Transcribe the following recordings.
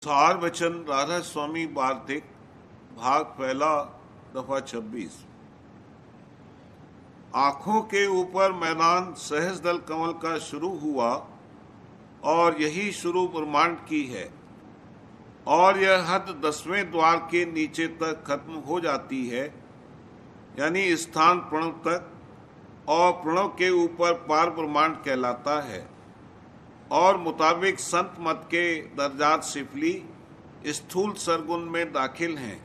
सार वचन राधा स्वामी वार्तिक भाग पहला दफा 26। आंखों के ऊपर मैदान सहज दल कमल का शुरू हुआ और यही शुरू ब्रह्मांड की है और यह हद 10वें द्वार के नीचे तक खत्म हो जाती है, यानी स्थान प्रणव तक, और प्रणव के ऊपर पार ब्रह्मांड कहलाता है। और मुताबिक संत मत के दर्जात सिफली स्थूल सरगुन में दाखिल हैं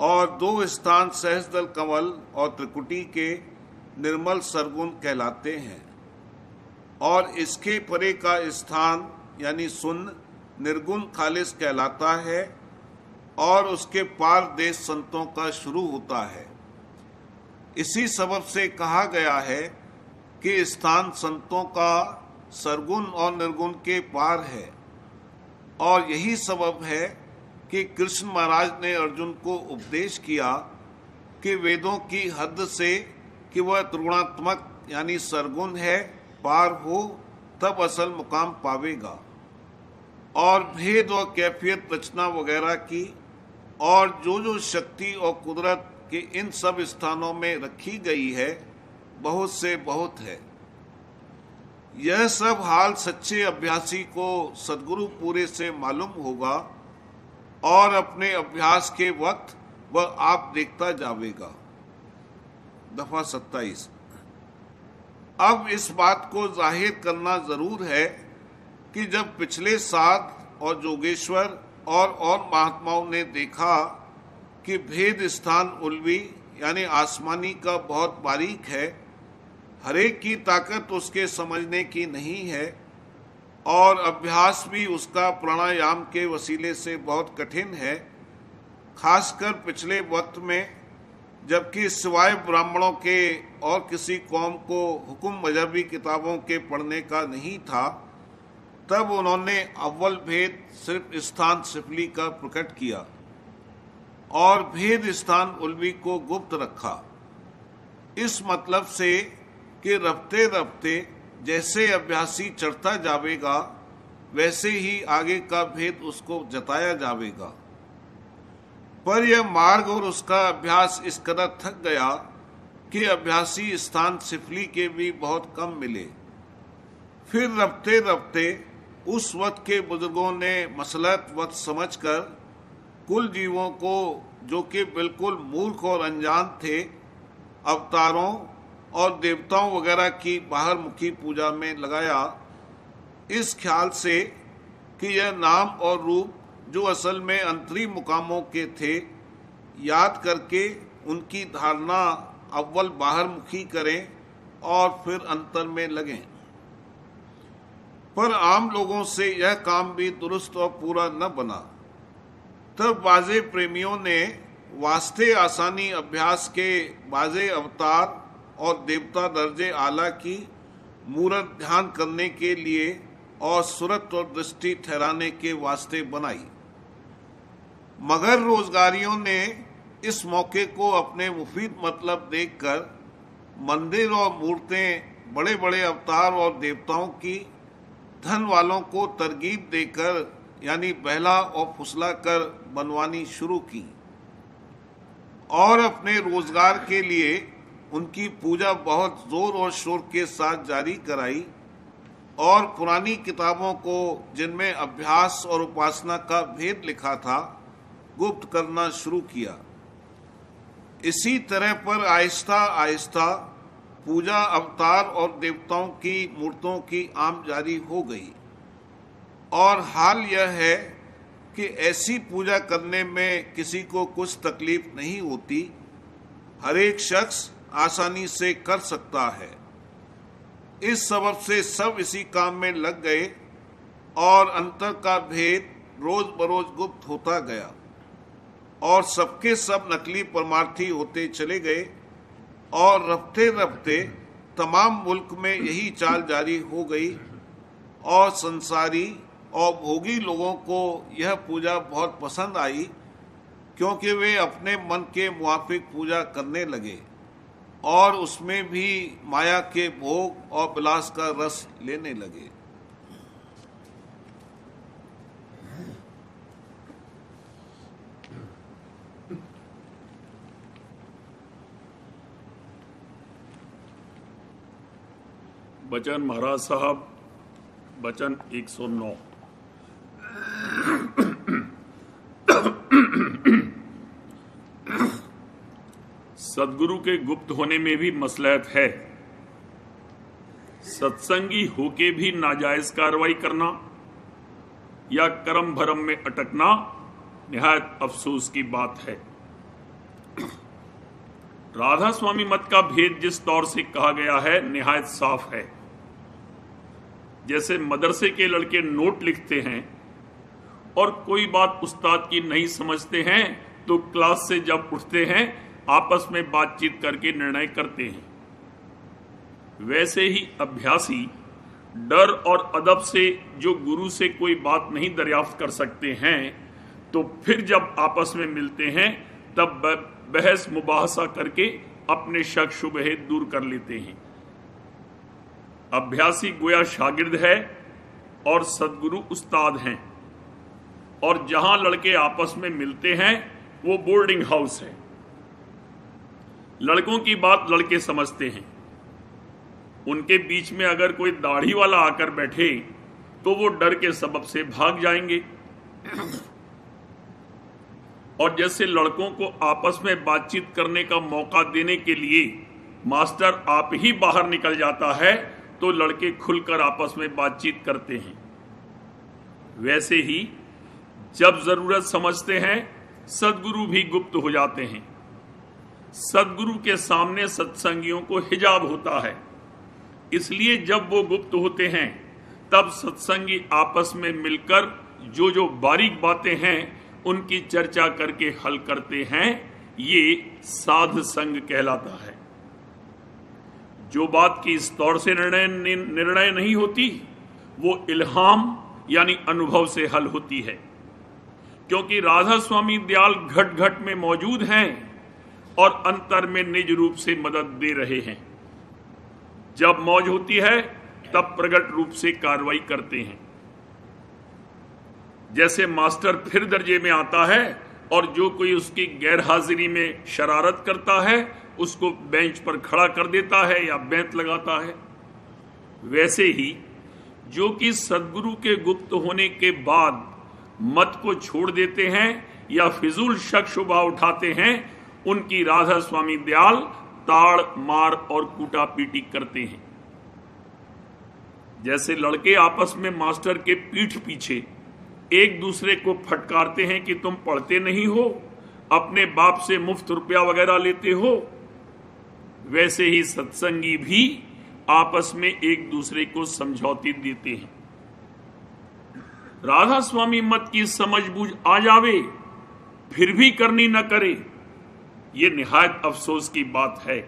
और दो स्थान सहस्दल कमल और त्रिकुटी के निर्मल सरगुन कहलाते हैं। और इसके परे का स्थान यानी शून्य निर्गुण खालिस कहलाता है और उसके पार देश संतों का शुरू होता है। इसी सबब से कहा गया है कि स्थान संतों का सरगुण और निर्गुण के पार है। और यही सबब है कि कृष्ण महाराज ने अर्जुन को उपदेश किया कि वेदों की हद से कि वह त्रिगुणात्मक यानी सरगुण है पार हो तब असल मुकाम पावेगा। और भेद और कैफियत रचना वगैरह की और जो शक्ति और कुदरत के इन सब स्थानों में रखी गई है बहुत से बहुत है। यह सब हाल सच्चे अभ्यासी को सद्गुरु पूरे से मालूम होगा और अपने अभ्यास के वक्त वह आप देखता जावेगा। दफा 27। अब इस बात को जाहिर करना जरूर है कि जब पिछले साध और जोगेश्वर और महात्माओं ने देखा कि भेद स्थान उल्वी यानी आसमानी का बहुत बारीक है, हरेक की ताकत उसके समझने की नहीं है और अभ्यास भी उसका प्राणायाम के वसीले से बहुत कठिन है, खासकर पिछले वक्त में, जबकि सिवाय ब्राह्मणों के और किसी कौम को हुक्म मजहबी किताबों के पढ़ने का नहीं था, तब उन्होंने अव्वल भेद सिर्फ स्थान सिफली का प्रकट किया और भेद स्थान उल्वी को गुप्त रखा। इस मतलब से कि रफ्ते रफ्ते जैसे अभ्यासी चढ़ता जावेगा वैसे ही आगे का भेद उसको जताया जावेगा। पर यह मार्ग और उसका अभ्यास इस कदर थक गया कि अभ्यासी स्थान सिफली के भी बहुत कम मिले। फिर रफ्ते रफ्ते उस वक्त के बुजुर्गों ने मसलहत वक्त समझकर कुल जीवों को, जो कि बिल्कुल मूर्ख और अनजान थे, अवतारों और देवताओं वगैरह की बाहर मुखी पूजा में लगाया, इस ख्याल से कि यह नाम और रूप जो असल में अंतरी मुकामों के थे, याद करके उनकी धारणा अव्वल बाहर मुखी करें और फिर अंतर में लगें। पर आम लोगों से यह काम भी दुरुस्त और पूरा न बना। तब बाजे प्रेमियों ने वास्ते आसानी अभ्यास के बाजे अवतार और देवता दर्जे आला की मूरत ध्यान करने के लिए और सुरत और दृष्टि ठहराने के वास्ते बनाई। मगर रोजगारियों ने इस मौके को अपने मुफीद मतलब देखकर मंदिर और मूर्तें बड़े बड़े अवतार और देवताओं की धन वालों को तरगीब देकर यानी बहला और फुसला कर बनवानी शुरू की और अपने रोजगार के लिए उनकी पूजा बहुत जोर और शोर के साथ जारी कराई और पुरानी किताबों को, जिनमें अभ्यास और उपासना का भेद लिखा था, गुप्त करना शुरू किया। इसी तरह पर आहिस्ता आहिस्ता पूजा अवतार और देवताओं की मूर्तों की आम जारी हो गई। और हाल यह है कि ऐसी पूजा करने में किसी को कुछ तकलीफ नहीं होती, हर एक शख्स आसानी से कर सकता है। इस सबब से सब इसी काम में लग गए और अंतर का भेद रोज बरोज गुप्त होता गया और सबके सब नकली परमार्थी होते चले गए और रफ्ते रफ्ते तमाम मुल्क में यही चाल जारी हो गई और संसारी और भोगी लोगों को यह पूजा बहुत पसंद आई, क्योंकि वे अपने मन के मुआफिक पूजा करने लगे और उसमें भी माया के भोग और विलास का रस लेने लगे। वचन महाराज साहब, वचन 109। सदगुरु के गुप्त होने में भी मसलहत है। सत्संगी होके भी नाजायज कार्रवाई करना या कर्म भरम में अटकना निहायत अफसोस की बात है। राधा स्वामी मत का भेद जिस तौर से कहा गया है निहायत साफ है। जैसे मदरसे के लड़के नोट लिखते हैं और कोई बात उस्ताद की नहीं समझते हैं तो क्लास से जब उठते हैं आपस में बातचीत करके निर्णय करते हैं, वैसे ही अभ्यासी डर और अदब से जो गुरु से कोई बात नहीं दरियाफ्त कर सकते हैं तो फिर जब आपस में मिलते हैं तब बहस मुबाहसा करके अपने शक शुबहे दूर कर लेते हैं। अभ्यासी गोया शागिर्द है और सदगुरु उस्ताद हैं, और जहां लड़के आपस में मिलते हैं वो बोर्डिंग हाउस है। लड़कों की बात लड़के समझते हैं। उनके बीच में अगर कोई दाढ़ी वाला आकर बैठे तो वो डर के सबब से भाग जाएंगे। और जैसे लड़कों को आपस में बातचीत करने का मौका देने के लिए मास्टर आप ही बाहर निकल जाता है तो लड़के खुलकर आपस में बातचीत करते हैं, वैसे ही जब जरूरत समझते हैं सदगुरु भी गुप्त हो जाते हैं। सदगुरु के सामने सत्संगियों को हिजाब होता है, इसलिए जब वो गुप्त होते हैं तब सत्संगी आपस में मिलकर जो जो बारीक बातें हैं उनकी चर्चा करके हल करते हैं। ये साध संग कहलाता है। जो बात की इस तौर से निर्णय नहीं होती वो इल्हाम यानी अनुभव से हल होती है, क्योंकि राधा स्वामी दयाल घट घट में मौजूद हैं और अंतर में निज रूप से मदद दे रहे हैं। जब मौज होती है तब प्रकट रूप से कार्रवाई करते हैं। जैसे मास्टर फिर दर्जे में आता है और जो कोई उसकी गैर हाजिरी में शरारत करता है उसको बेंच पर खड़ा कर देता है या बेंत लगाता है, वैसे ही जो कि सदगुरु के गुप्त होने के बाद मत को छोड़ देते हैं या फिजूल शक शुबा उठाते हैं, उनकी राधा स्वामी दयाल ताड़ मार और कूटा पीटी करते हैं। जैसे लड़के आपस में मास्टर के पीठ पीछे एक दूसरे को फटकारते हैं कि तुम पढ़ते नहीं हो, अपने बाप से मुफ्त रुपया वगैरह लेते हो, वैसे ही सत्संगी भी आपस में एक दूसरे को समझौती देते हैं। राधा स्वामी मत की समझ बूझ आ जावे फिर भी करनी न करे, ये निहायत अफसोस की बात है।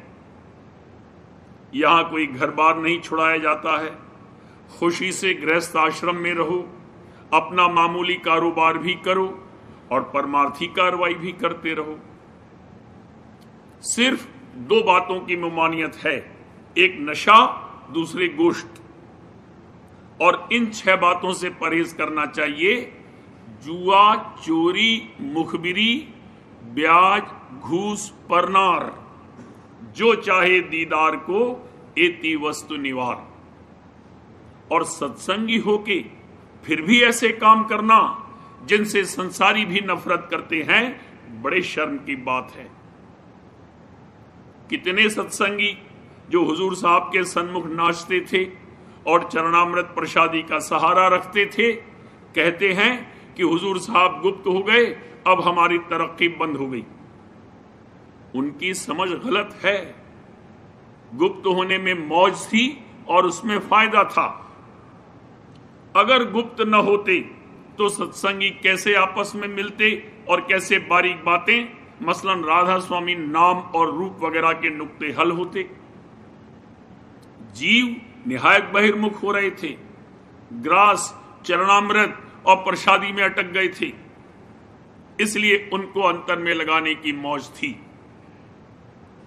यहां कोई घर बार नहीं छुड़ाया जाता है। खुशी से गृहस्थ आश्रम में रहो, अपना मामूली कारोबार भी करो और परमार्थी कार्रवाई भी करते रहो। सिर्फ दो बातों की ममानियत है, एक नशा, दूसरे गोश्त, और इन 6 बातों से परहेज करना चाहिए। जुआ, चोरी, मुखबिरी, ब्याज, घूस, परनार, जो चाहे दीदार को एति वस्तु निवार। और सत्संगी होके फिर भी ऐसे काम करना जिनसे संसारी भी नफरत करते हैं, बड़े शर्म की बात है। कितने सत्संगी जो हुजूर साहब के सन्मुख नाचते थे और चरणामृत प्रसादी का सहारा रखते थे, कहते हैं कि हुजूर साहब गुप्त हो गए, अब हमारी तरक्की बंद हो गई। उनकी समझ गलत है। गुप्त होने में मौज थी और उसमें फायदा था। अगर गुप्त न होते तो सत्संगी कैसे आपस में मिलते और कैसे बारीक बातें, मसलन राधा स्वामी नाम और रूप वगैरह के नुक्ते हल होते। जीव निहायत बहिर्मुख हो रहे थे, ग्रास, चरणामृत और प्रसादी में अटक गए थे, इसलिए उनको अंतर में लगाने की मौज थी।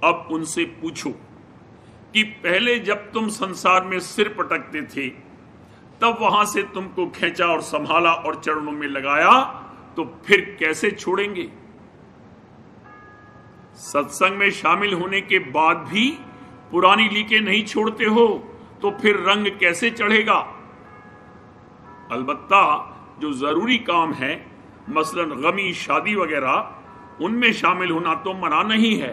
अब उनसे पूछो कि पहले जब तुम संसार में सिर पटकते थे तब वहां से तुमको खींचा और संभाला और चरणों में लगाया, तो फिर कैसे छोड़ेंगे? सत्संग में शामिल होने के बाद भी पुरानी लीकें नहीं छोड़ते हो तो फिर रंग कैसे चढ़ेगा? अलबत्ता जो जरूरी काम है, मसलन गमी शादी वगैरह, उनमें शामिल होना तो मना नहीं है,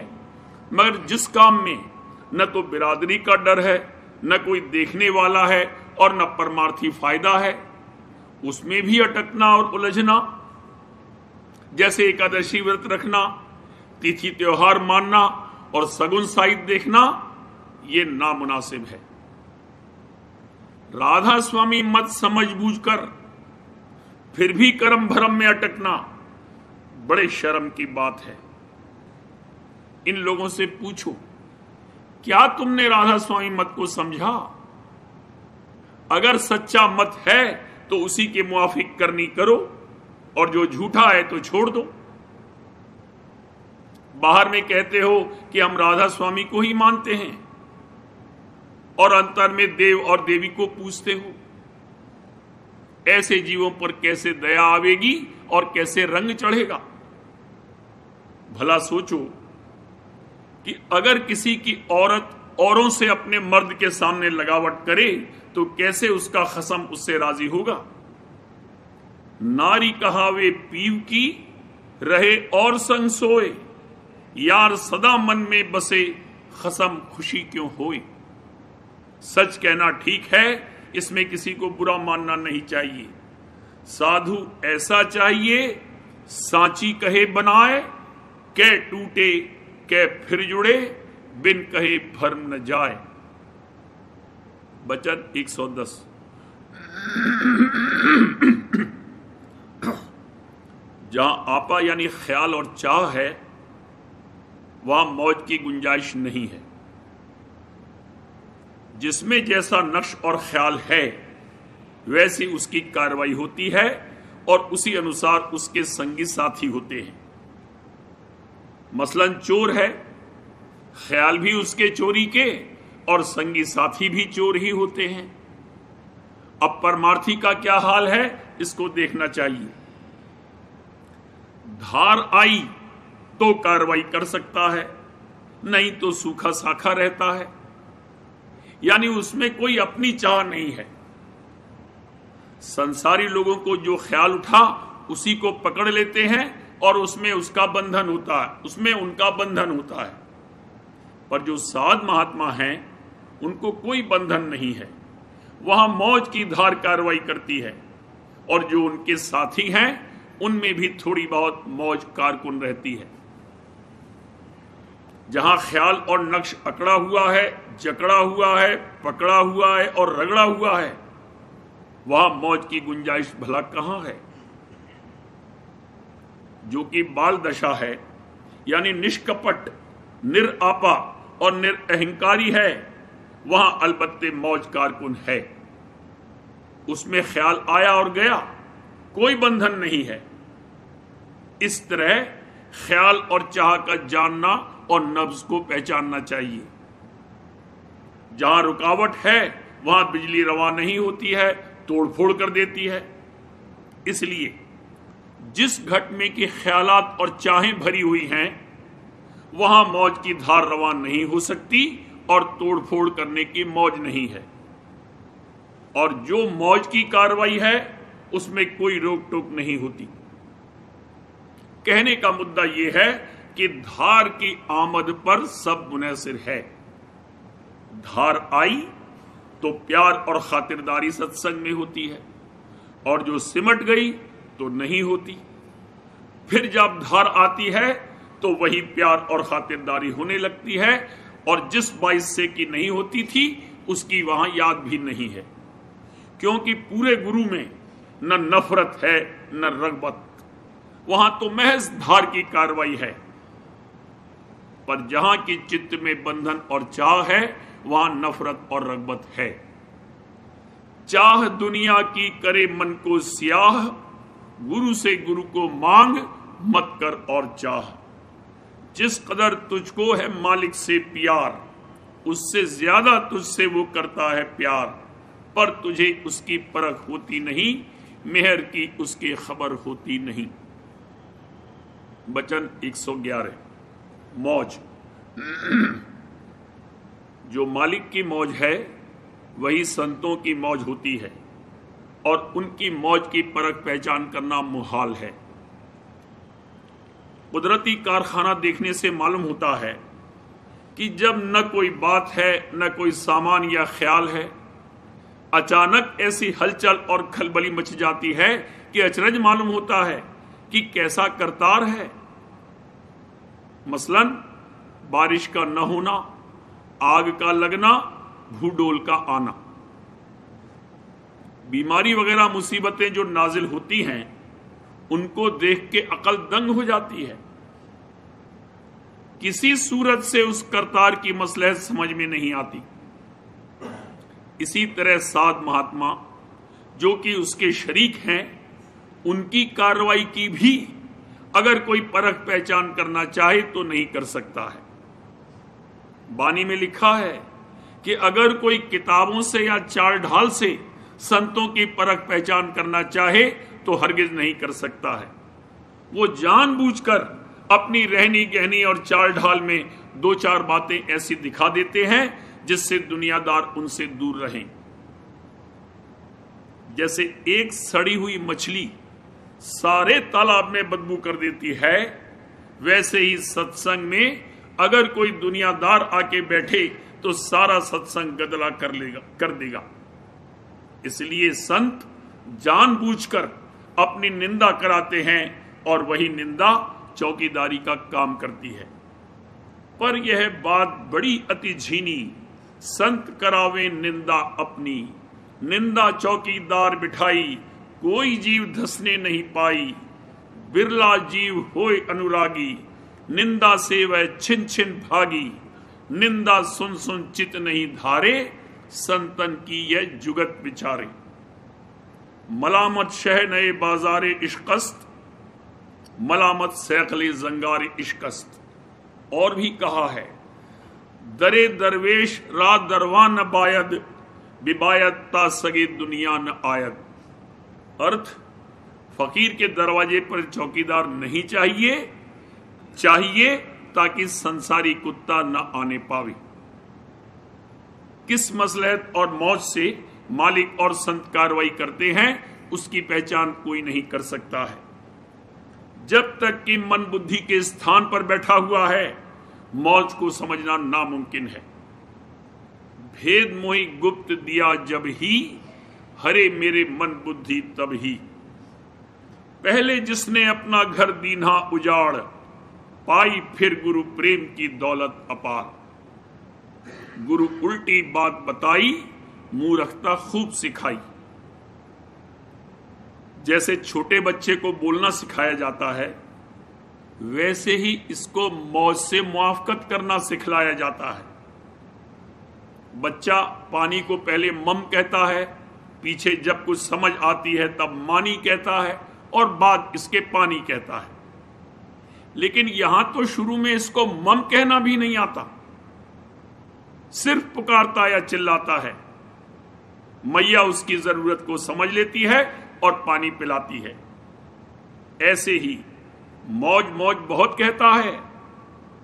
मगर जिस काम में न तो बिरादरी का डर है, न कोई देखने वाला है और न परमार्थी फायदा है, उसमें भी अटकना और उलझना, जैसे एकादशी व्रत रखना, तिथि त्योहार मानना और सगुन साहित्य देखना, ये नामुनासिब है। राधा स्वामी मत समझ बूझकर फिर भी कर्म भरम में अटकना बड़े शर्म की बात है। इन लोगों से पूछो, क्या तुमने राधा स्वामी मत को समझा? अगर सच्चा मत है तो उसी के मुआफिक करनी करो, और जो झूठा है तो छोड़ दो। बाहर में कहते हो कि हम राधा स्वामी को ही मानते हैं, और अंतर में देव और देवी को पूजते हो। ऐसे जीवों पर कैसे दया आवेगी और कैसे रंग चढ़ेगा? भला सोचो कि अगर किसी की औरत औरों से अपने मर्द के सामने लगावट करे तो कैसे उसका खसम उससे राजी होगा? नारी कहावे पीव की, रहे और संग सोए, यार सदा मन में बसे, खसम खुशी क्यों होए। सच कहना ठीक है, इसमें किसी को बुरा मानना नहीं चाहिए। साधु ऐसा चाहिए, सांची कहे बनाए, कै टूटे कै फिर जुड़े, बिन कहे भर्म न जाए। बचन 110। जहां आपा यानी ख्याल और चाह है, वहां मौज की गुंजाइश नहीं है। जिसमें जैसा नक्श और ख्याल है, वैसी उसकी कार्रवाई होती है और उसी अनुसार उसके संगी साथी होते हैं। मसलन चोर है, ख्याल भी उसके चोरी के और संगी साथी भी चोर ही होते हैं। अब परमार्थी का क्या हाल है, इसको देखना चाहिए। धार आई तो कार्रवाई कर सकता है, नहीं तो सूखा साखा रहता है, यानी उसमें कोई अपनी चाह नहीं है। संसारी लोगों को जो ख्याल उठा उसी को पकड़ लेते हैं और उसमें उसका बंधन होता है, उसमें उनका बंधन होता है। पर जो साध महात्मा हैं, उनको कोई बंधन नहीं है, वहां मौज की धार कार्रवाई करती है, और जो उनके साथी हैं उनमें भी थोड़ी बहुत मौज कारकुन रहती है। जहां ख्याल और नक्श अकड़ा हुआ है, जकड़ा हुआ है, पकड़ा हुआ है और रगड़ा हुआ है, वहां मौज की गुंजाइश भला कहां है। जो कि बाल दशा है, यानी निष्कपट, निरापा और निरअहंकारी है, वहां अलबत्ते मौज कारकुन है। उसमें ख्याल आया और गया, कोई बंधन नहीं है। इस तरह ख्याल और चाह का जानना और नब्ज को पहचानना चाहिए। जहां रुकावट है वहां बिजली रवा नहीं होती है, तोड़फोड़ कर देती है। इसलिए जिस घट में के ख्यालात और चाहें भरी हुई हैं, वहां मौज की धार रवा नहीं हो सकती और तोड़फोड़ करने की मौज नहीं है। और जो मौज की कार्रवाई है उसमें कोई रोक टोक नहीं होती। कहने का मुद्दा यह है कि धार की आमद पर सब मुनहसिर है। धार आई तो प्यार और खातिरदारी सत्संग में होती है, और जो सिमट गई तो नहीं होती। फिर जब धार आती है तो वही प्यार और खातिरदारी होने लगती है, और जिस बाइस से की नहीं होती थी उसकी वहां याद भी नहीं है, क्योंकि पूरे गुरु में न नफरत है न रगबत, वहां तो महज धार की कार्रवाई है। पर जहां की चित्त में बंधन और चाह है, वहां नफरत और रगबत है। चाह दुनिया की करे मन को स्याह, गुरु से गुरु को मांग मत कर और चाह। जिस कदर तुझको है मालिक से प्यार, उससे ज्यादा तुझसे वो करता है प्यार, पर तुझे उसकी परख होती नहीं, मेहर की उसकी खबर होती नहीं। बचन 111। मौज। जो मालिक की मौज है वही संतों की मौज होती है और उनकी मौज की परख पहचान करना मुहाल है। कुदरती कारखाना देखने से मालूम होता है कि जब न कोई बात है न कोई सामान या ख्याल है, अचानक ऐसी हलचल और खलबली मच जाती है कि अचरज मालूम होता है कि कैसा करतार है। मसलन बारिश का न होना, आग का लगना, भूडोल का आना, बीमारी वगैरह मुसीबतें जो नाजिल होती हैं उनको देख के अकल दंग हो जाती है। किसी सूरत से उस करतार की मसलहत समझ में नहीं आती। इसी तरह साध महात्मा जो कि उसके शरीक हैं, उनकी कार्रवाई की भी अगर कोई परख पहचान करना चाहे तो नहीं कर सकता है। बानी में लिखा है कि अगर कोई किताबों से या चाल ढाल से संतों की परख पहचान करना चाहे तो हरगिज नहीं कर सकता है। वो जानबूझकर अपनी रहनी गहनी और चाल ढाल में दो चार बातें ऐसी दिखा देते हैं जिससे दुनियादार उनसे दूर रहें। जैसे एक सड़ी हुई मछली सारे तालाब में बदबू कर देती है, वैसे ही सत्संग में अगर कोई दुनियादार आके बैठे तो सारा सत्संग गदला कर देगा। इसलिए संत जानबूझकर अपनी निंदा कराते हैं और वही निंदा चौकीदारी का काम करती है। पर यह बात बड़ी अति झीनी, संत करावे निंदा अपनी, निंदा चौकीदार बिठाई, कोई जीव धसने नहीं पाई, बिरला जीव होए अनुरागी, निंदा से वह छिन छिन भागी, निंदा सुन सुन चित नहीं धारे, संतन की यह जुगत विचारे। मलामत शह नए बाजारे इश्कस्त, मलामत सैकले जंगारे इश्कस्त। और भी कहा है, दरे दरवेश रा दरवा न बायद, बिबायत ता सगे दुनिया न आयद। अर्थ, फकीर के दरवाजे पर चौकीदार नहीं चाहिए ताकि संसारी कुत्ता न आने पावे। किस मसलहत और मौज से मालिक और संत कार्रवाई करते हैं उसकी पहचान कोई नहीं कर सकता है। जब तक कि मन बुद्धि के स्थान पर बैठा हुआ है, मौज को समझना नामुमकिन है। भेद मोहि गुप्त दिया जब ही, हरे मेरे मन बुद्धि तब ही। पहले जिसने अपना घर दीन्हा उजाड़, पाई फिर गुरु प्रेम की दौलत अपार। गुरु उल्टी बात बताई, मूर्खता खूब सिखाई। जैसे छोटे बच्चे को बोलना सिखाया जाता है, वैसे ही इसको मौज से मुआफकत करना सिखलाया जाता है। बच्चा पानी को पहले मम कहता है, पीछे जब कुछ समझ आती है तब मानी कहता है और बाद इसके पानी कहता है। लेकिन यहां तो शुरू में इसको मम कहना भी नहीं आता, सिर्फ पुकारता या चिल्लाता है। मैया उसकी जरूरत को समझ लेती है और पानी पिलाती है। ऐसे ही मौज मौज बहुत कहता है,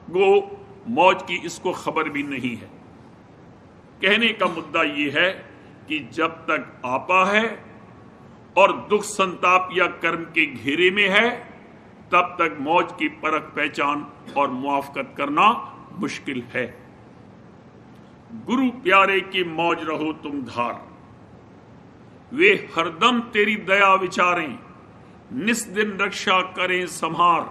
गो मौज की इसको खबर भी नहीं है। कहने का मुद्दा यह है कि जब तक आपा है और दुख संताप या कर्म के घेरे में है, तब तक मौज की परख पहचान और मुआफकत करना मुश्किल है। गुरु प्यारे की मौज रहो तुम धार, वे हरदम तेरी दया विचारें, निस दिन रक्षा करें संहार।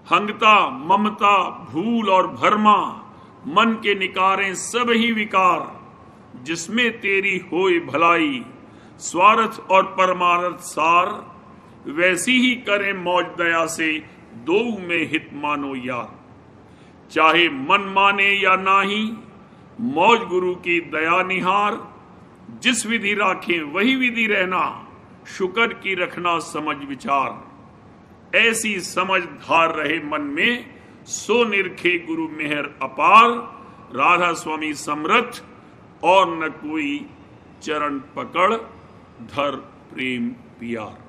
हंगता ममता भूल और भरमा, मन के निकारें सब ही विकार। जिसमें तेरी होए भलाई, स्वार्थ और परमार्थ सार। वैसी ही करें मौज दया से, दो में हित मानो यार। चाहे मन माने या नाही, मौज गुरु की दया निहार। जिस विधि राखें वही विधि रहना, शुक्र की रखना समझ विचार। ऐसी समझ धार रहे मन में, सो निरखे गुरु मेहर अपार। राधा स्वामी समर्थ, और न कोई चरण पकड़, धर प्रेम प्यार।